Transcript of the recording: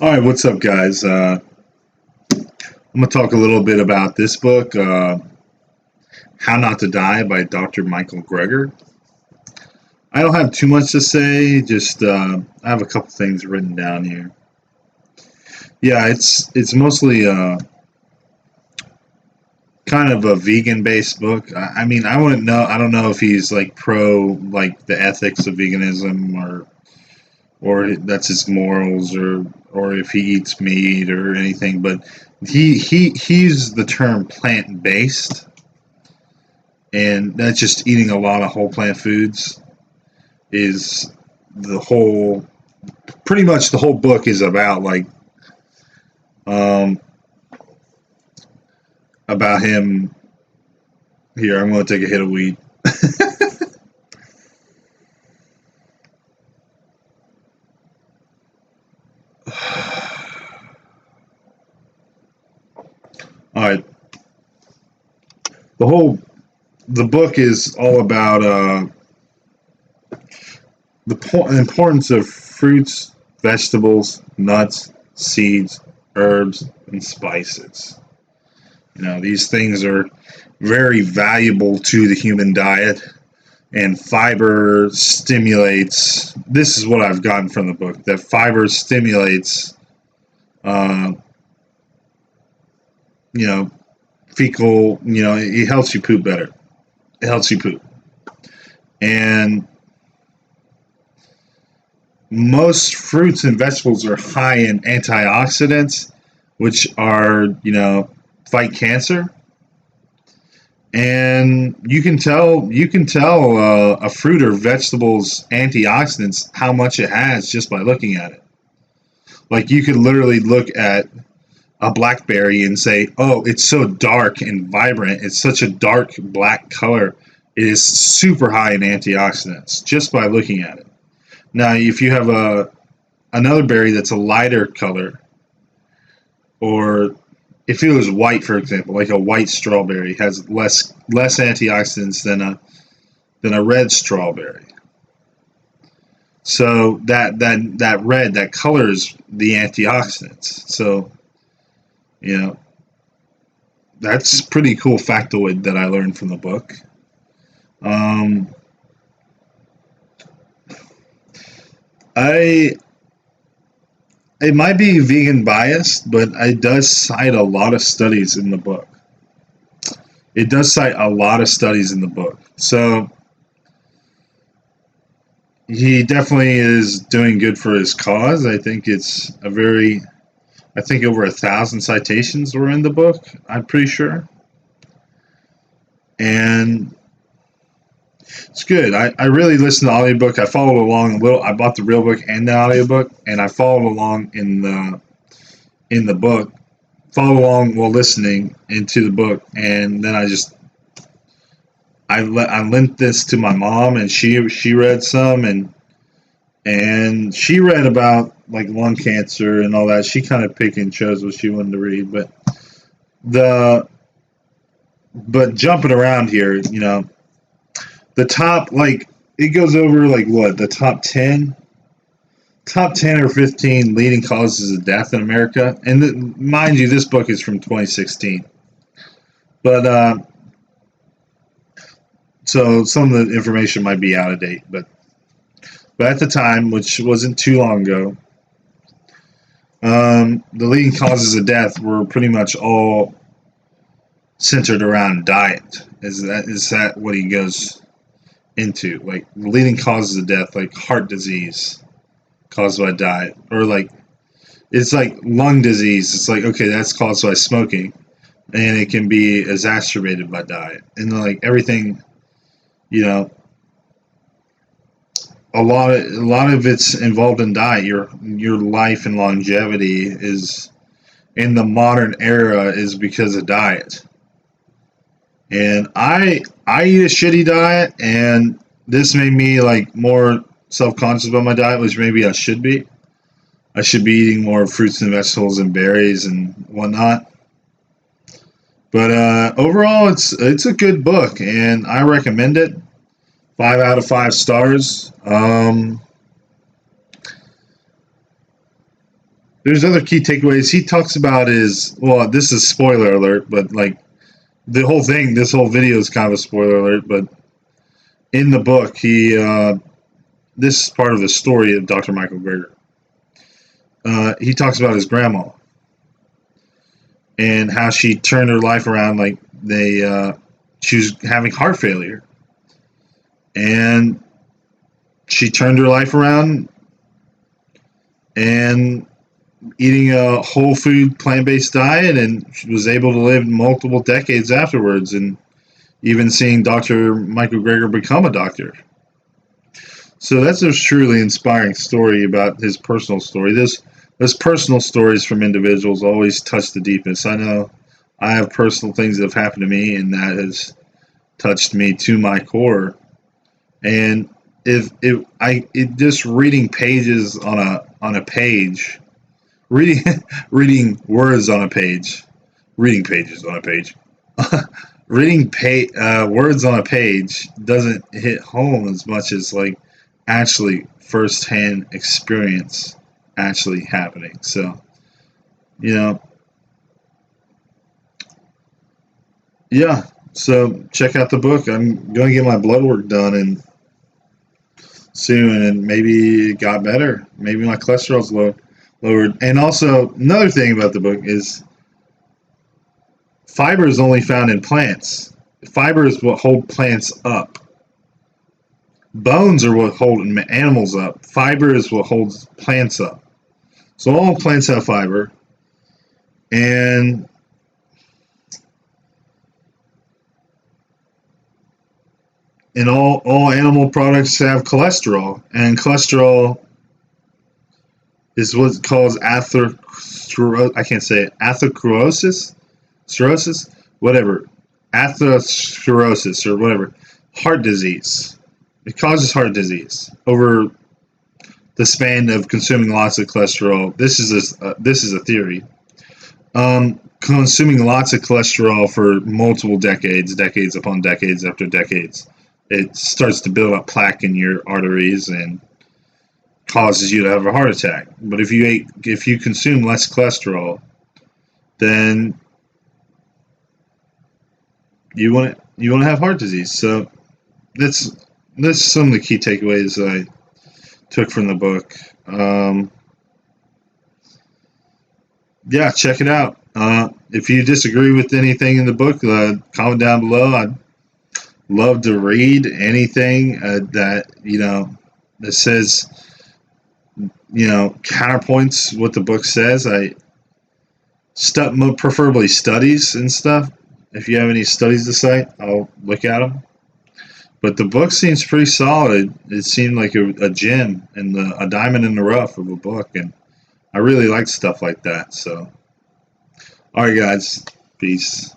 All right, what's up, guys? I'm going to talk a little bit about this book, How Not to Die by Dr. Micheal Gregor. I don't have too much to say, just I have a couple things written down here. Yeah, it's mostly kind of a vegan-based book. I mean, I wouldn't know. I don't know if he's like pro like the ethics of veganism or that's his morals or if he eats meat or anything, but he's the term plant-based, and that's just eating a lot of whole plant foods is the whole pretty much the whole book is about um about him. Here, I'm going to take a hit of weed. All right, the whole the book is all about the importance of fruits, vegetables, nuts, seeds, herbs, and spices. These things are very valuable to the human diet, and fiber stimulates. This is what I've gotten from the book, that fiber stimulates, uh, you know, fecal, it helps you poop better. It helps you poop. And most fruits and vegetables are high in antioxidants, which are, fight cancer. And you can tell a fruit or vegetable's antioxidants how much it has just by looking at it. Like you could literally look at a blackberry and say, "Oh, it's so dark and vibrant. It's such a dark black color. It is super high in antioxidants just by looking at it." Now, if you have another berry that's a lighter color, or if it was white, for example, like a white strawberry has less antioxidants than a red strawberry. So that red, that colors the antioxidants. So you know that's pretty cool factoid that I learned from the book. Um, I it might be vegan biased, but it does cite a lot of studies in the book. It does cite a lot of studies in the book. So he definitely is doing good for his cause. I think over 1,000 citations were in the book. I'm pretty sure, and it's good. I really listened to the audiobook. I followed along a little. I bought the real book and the audiobook, and I followed along in the book. Followed along while listening into the book, and then I lent this to my mom, and she read some, and she read about like lung cancer and all that. She kind of picked and chose what she wanted to read, the but jumping around here, the top, like, it goes over like what the top 10 or 15 leading causes of death in America. And mind you, this book is from 2016, but so some of the information might be out of date, but at the time, which wasn't too long ago, the leading causes of death were pretty much all centered around diet. Is that what he goes into? Like the leading causes of death, like heart disease caused by diet, or like it's like lung disease. It's like, okay, that's caused by smoking, and it can be exacerbated by diet, and like everything, you know, a lot of it's involved in diet. Your life and longevity is in the modern era is because of diet. And I eat a shitty diet, and this made me like more self conscious about my diet, which maybe I should be. I should be eating more fruits and vegetables and berries and whatnot. But overall, it's a good book, and I recommend it. 5 out of 5 stars. there's other key takeaways. He talks about is, well, this is spoiler alert, but like the whole thing, this whole video is kind of a spoiler alert. But in the book, this is part of the story of Dr. Micheal Gregor. He talks about his grandma and how she turned her life around. Like she was having heart failure, and she turned her life around and eating a whole food plant-based diet, and she was able to live multiple decades afterwards, and even seeing Dr. Micheal Gregor become a doctor. So that's a truly inspiring story about his personal story. Those personal stories from individuals always touch the deepest. I know I have personal things that have happened to me, and that has touched me to my core. And if just reading pages on a page, reading reading words on a page, reading pages on a page, words on a page doesn't hit home as much as like actually firsthand experience actually happening. So you know, yeah. So check out the book. I'm going to get my blood work done and soon, and maybe it got better. Maybe my cholesterol's lowered. And also another thing about the book is fiber is only found in plants. Fiber is what hold plants up. Bones are what hold animals up. Fiber is what holds plants up. So all plants have fiber, and all animal products have cholesterol, and cholesterol is what's called I can't say it, cirrhosis, whatever, atherosclerosis or whatever, heart disease. It causes heart disease over the span of consuming lots of cholesterol. This is a theory. Consuming lots of cholesterol for multiple decades upon decades after decades, it starts to build up plaque in your arteries and causes you to have a heart attack. But if you consume less cholesterol, then you won't have heart disease. So that's some of the key takeaways I took from the book. Yeah, check it out. If you disagree with anything in the book, comment down below. I'd love to read anything that says counterpoints what the book says. Preferably studies and stuff. If you have any studies to cite, I'll look at them. But the book seems pretty solid. It seemed like a gem and a diamond in the rough of a book, and I really like stuff like that. So, all right, guys, peace.